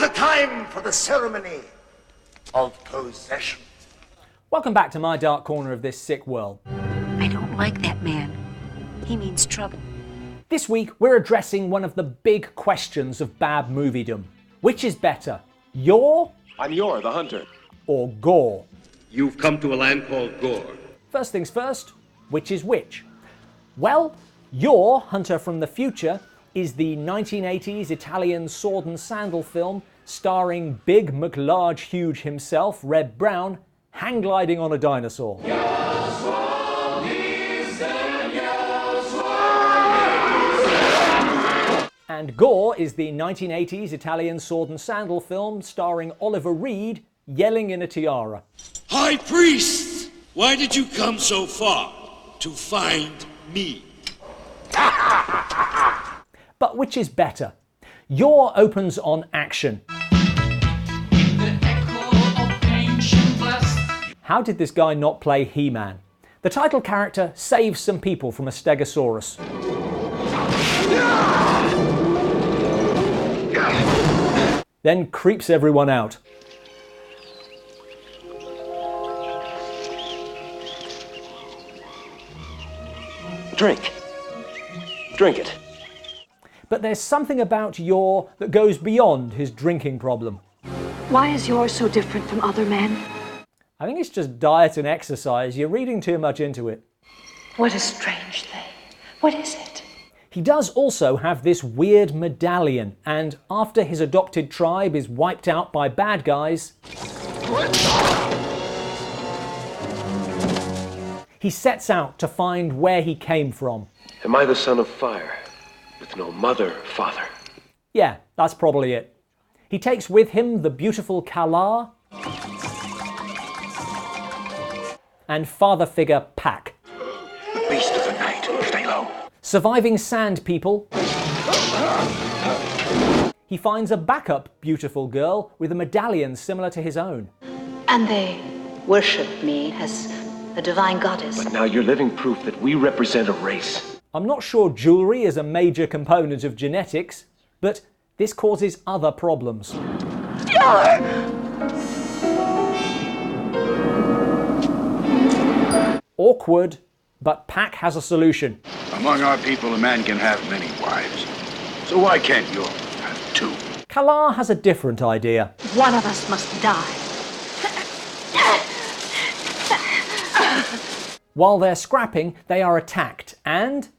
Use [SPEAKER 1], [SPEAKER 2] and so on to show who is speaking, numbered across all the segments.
[SPEAKER 1] the time for the ceremony of possession.
[SPEAKER 2] Welcome back to my dark corner of this sick world.
[SPEAKER 3] I don't like that man. He means trouble.
[SPEAKER 2] This week we're addressing one of the big questions of bad moviedom. Which is better, Yor?
[SPEAKER 4] I'm Yor, the hunter.
[SPEAKER 2] Or Gor?
[SPEAKER 5] You've come to a land called Gor.
[SPEAKER 2] First things first, which is which? Well, Yor, Hunter from the Future, is the 1980s Italian sword and sandal film starring Big McLarge Huge himself, Red Brown, hang gliding on a dinosaur. And Gor is the 1980s Italian sword and sandal film starring Oliver Reed yelling in a tiara.
[SPEAKER 6] High Priest, why did you come so far to find me?
[SPEAKER 2] But which is better? Yor opens on action. How did this guy not play He-Man? The title character saves some people from a Stegosaurus. Then creeps everyone out.
[SPEAKER 4] Drink it.
[SPEAKER 2] But there's something about Yor that goes beyond his drinking problem.
[SPEAKER 3] Why is yours so different from other men?
[SPEAKER 2] I think it's just diet and exercise. You're reading too much into it.
[SPEAKER 3] What a strange thing. What is it?
[SPEAKER 2] He does also have this weird medallion, and after his adopted tribe is wiped out by bad guys, he sets out to find where he came from.
[SPEAKER 4] Am I the son of fire, with no mother, father?
[SPEAKER 2] Yeah, that's probably it. He takes with him the beautiful Kala and father figure Pack.
[SPEAKER 1] The beast of the night, stay low.
[SPEAKER 2] Surviving sand people, he finds a backup beautiful girl with a medallion similar to his own.
[SPEAKER 7] And they worship me as a divine goddess.
[SPEAKER 4] But now you're living proof that we represent a race.
[SPEAKER 2] I'm not sure jewellery is a major component of genetics, but this causes other problems. Awkward, but Pack has a solution.
[SPEAKER 8] Among our people, a man can have many wives. So why can't you have two?
[SPEAKER 2] Kala has a different idea.
[SPEAKER 7] One of us must die.
[SPEAKER 2] While they're scrapping, they are attacked and...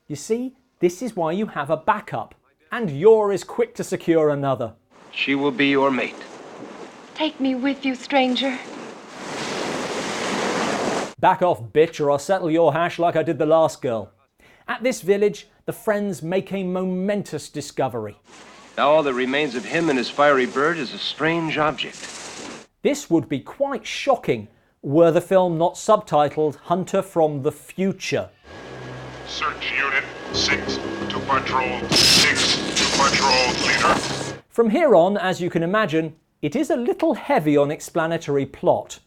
[SPEAKER 2] You see, this is why you have a backup, and Yor is quick to secure another.
[SPEAKER 4] She will be your mate.
[SPEAKER 9] Take me with you, stranger.
[SPEAKER 2] Back off, bitch, or I'll settle your hash like I did the last girl. At this village, the friends make a momentous discovery.
[SPEAKER 4] Now all that remains of him and his fiery bird is a strange object.
[SPEAKER 2] This would be quite shocking were the film not subtitled Hunter from the Future.
[SPEAKER 10] Search Unit 6 to patrol. 6 to patrol, leader.
[SPEAKER 2] From here on, as you can imagine, it is a little heavy on explanatory plot.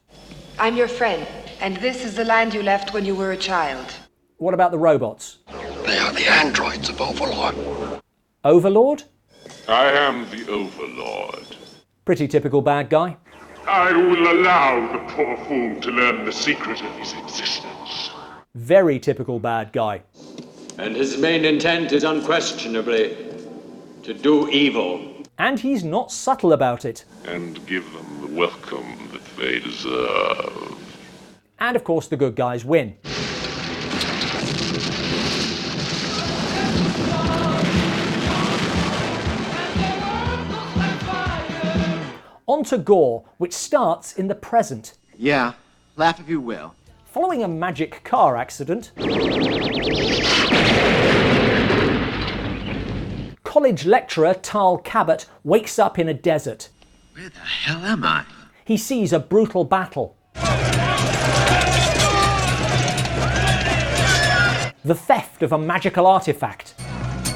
[SPEAKER 9] I'm your friend, and this is the land you left when you were a child.
[SPEAKER 2] What about the robots?
[SPEAKER 1] They are the androids of Overlord.
[SPEAKER 2] Overlord?
[SPEAKER 10] I am the Overlord.
[SPEAKER 2] Pretty typical bad guy.
[SPEAKER 10] I will allow the poor fool to learn the secret of his existence.
[SPEAKER 2] Very typical bad guy.
[SPEAKER 5] And his main intent is unquestionably to do evil.
[SPEAKER 2] And he's not subtle about it.
[SPEAKER 10] And give them the welcome that they deserve.
[SPEAKER 2] And of course the good guys win. On to Gor, which starts in the present.
[SPEAKER 11] Yeah, laugh if you will.
[SPEAKER 2] Following a magic car accident, college lecturer Tarl Cabot wakes up in a desert.
[SPEAKER 11] Where the hell am I?
[SPEAKER 2] He sees a brutal battle. The theft of a magical artifact.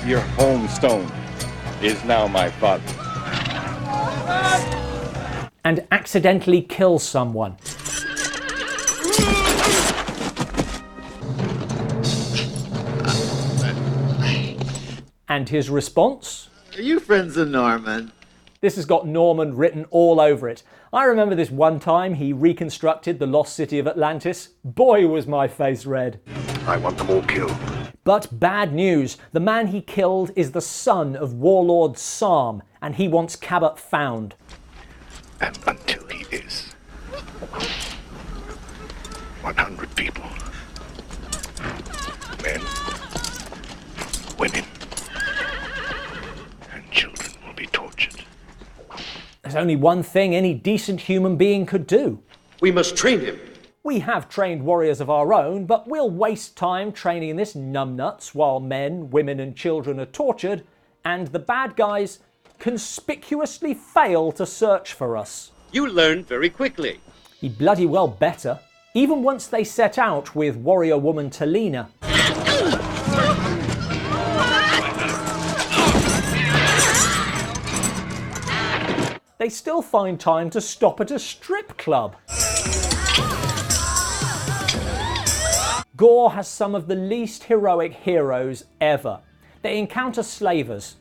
[SPEAKER 12] Your home stone is now my father.
[SPEAKER 2] And accidentally kills someone. And his response?
[SPEAKER 11] Are you friends of Norman?
[SPEAKER 2] This has got Norman written all over it. I remember this one time he reconstructed the lost city of Atlantis. Boy, was my face red.
[SPEAKER 8] I want them all killed.
[SPEAKER 2] But bad news. The man he killed is the son of warlord Sam, and he wants Cabot found.
[SPEAKER 8] And until he is, 100 people. Men, women, and children will be tortured.
[SPEAKER 2] There's only one thing any decent human being could do.
[SPEAKER 6] We must train him.
[SPEAKER 2] We have trained warriors of our own, but we'll waste time training this numbnuts while men, women and children are tortured, and the bad guys conspicuously fail to search for us.
[SPEAKER 6] You learn very quickly.
[SPEAKER 2] He bloody well better. Even once they set out with warrior woman Talina. They still find time to stop at a strip club. Gor has some of the least heroic heroes ever. They encounter slavers.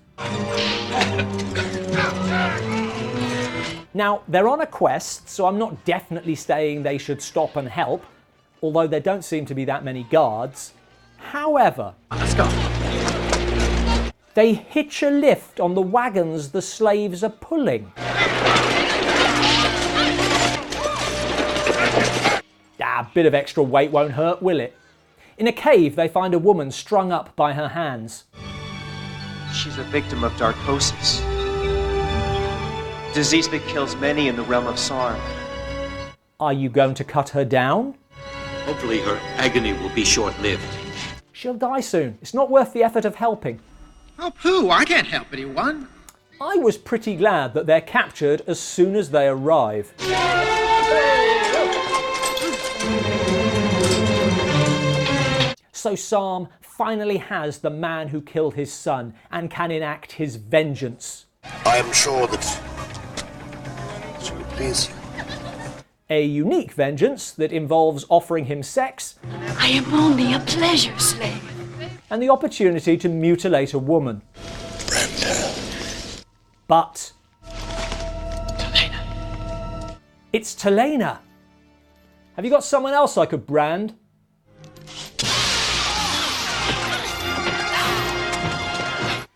[SPEAKER 2] Now, they're on a quest, so I'm not definitely saying they should stop and help, although there don't seem to be that many guards. However,
[SPEAKER 11] Let's go.
[SPEAKER 2] they hitch a lift on the wagons the slaves are pulling. A bit of extra weight won't hurt, will it? In a cave, they find a woman strung up by her hands.
[SPEAKER 13] She's a victim of darkosis, disease that kills many in the realm of Sarm.
[SPEAKER 2] Are you going to cut her down?
[SPEAKER 6] Hopefully her agony will be short-lived.
[SPEAKER 2] She'll die soon. It's not worth the effort of helping.
[SPEAKER 11] Help who? I can't help anyone.
[SPEAKER 2] I was pretty glad that they're captured as soon as they arrive. So Sam finally has the man who killed his son and can enact his vengeance.
[SPEAKER 1] I am sure that she will please you.
[SPEAKER 2] A unique vengeance that involves offering him sex.
[SPEAKER 3] I am only a pleasure slave.
[SPEAKER 2] And the opportunity to mutilate a woman. But
[SPEAKER 11] Talina.
[SPEAKER 2] It's Talina. Have you got someone else I could brand?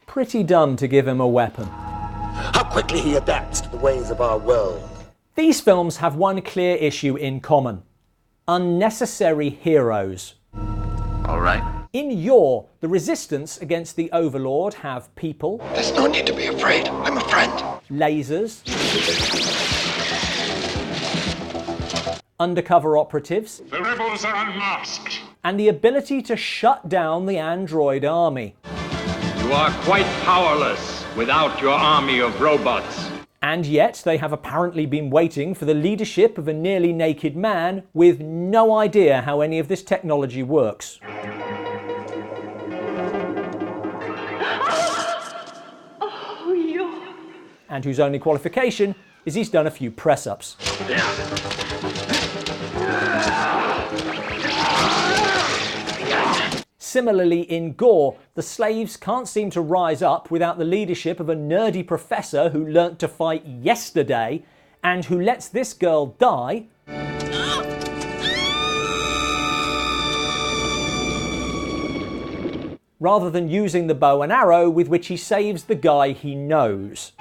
[SPEAKER 2] Pretty dumb to give him a weapon.
[SPEAKER 1] How quickly he adapts to the ways of our world.
[SPEAKER 2] These films have one clear issue in common. Unnecessary heroes.
[SPEAKER 11] All right.
[SPEAKER 2] In Yor, the resistance against the Overlord have people.
[SPEAKER 1] There's no need to be afraid. I'm a friend.
[SPEAKER 2] Lasers. Undercover operatives.
[SPEAKER 10] The rebels are unmasked.
[SPEAKER 2] And the ability to shut down the android army.
[SPEAKER 5] You are quite powerless without your army of robots.
[SPEAKER 2] And yet they have apparently been waiting for the leadership of a nearly naked man with no idea how any of this technology works.
[SPEAKER 3] Oh, Yor.
[SPEAKER 2] And whose only qualification is he's done a few press-ups. Similarly, in Gor, the slaves can't seem to rise up without the leadership of a nerdy professor who learnt to fight yesterday and who lets this girl die rather than using the bow and arrow with which he saves the guy he knows.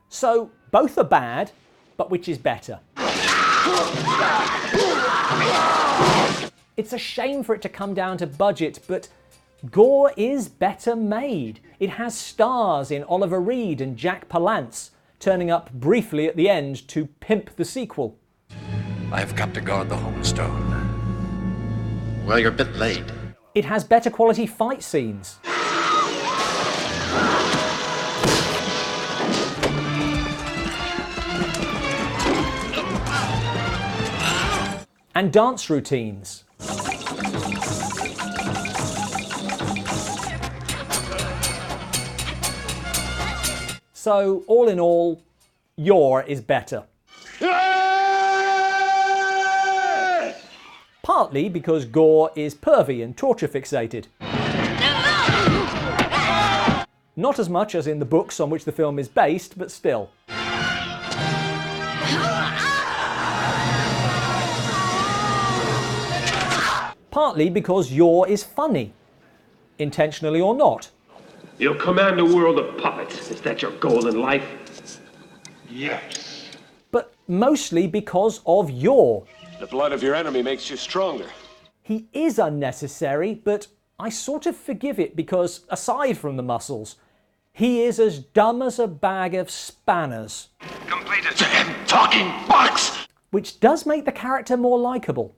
[SPEAKER 2] So, both are bad, but which is better? It's a shame for it to come down to budget, but Gor is better made. It has stars in Oliver Reed and Jack Palance, turning up briefly at the end to pimp the sequel.
[SPEAKER 8] I've got to guard the homestone.
[SPEAKER 11] Well, you're a bit late.
[SPEAKER 2] It has better quality fight scenes. And dance routines. So, all in all, Yor is better. Partly because Gor is pervy and torture fixated. Not as much as in the books on which the film is based, but still. Partly because Yor is funny, intentionally or not.
[SPEAKER 14] You'll command a world of puppets. Is that your goal in life?
[SPEAKER 10] Yes.
[SPEAKER 2] But mostly because of Yor.
[SPEAKER 4] The blood of your enemy makes you stronger.
[SPEAKER 2] He is unnecessary, but I sort of forgive it because, aside from the muscles, he is as dumb as a bag of spanners.
[SPEAKER 10] Completed.
[SPEAKER 8] Talking box!
[SPEAKER 2] Which does make the character more likeable.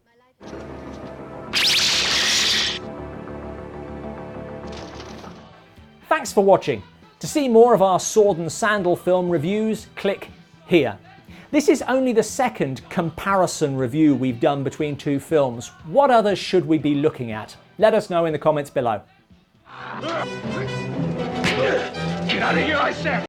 [SPEAKER 2] Thanks for watching. To see more of our sword and sandal film reviews, click here. This is only the second comparison review we've done between two films. What others should we be looking at? Let us know in the comments below.
[SPEAKER 8] Get out of here, I said!